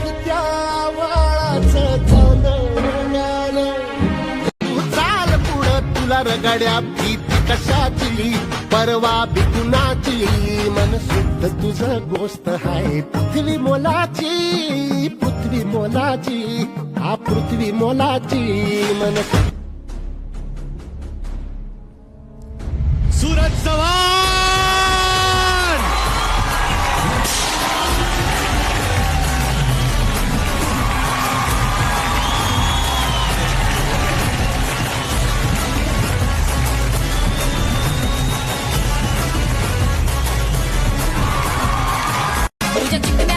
कित्या वाळाचं चांदण्यानं तू चाल पुढं तुला रगड्या भीती कशाची परवा बिकुनाची मन शुद्ध तुझं गोष्ट हाय पृथ्वी मोलाची पृथ्वी मोलाची हा पृथ्वी मोलाची मन सूरज चव्हाण तुझ्या चिकन्या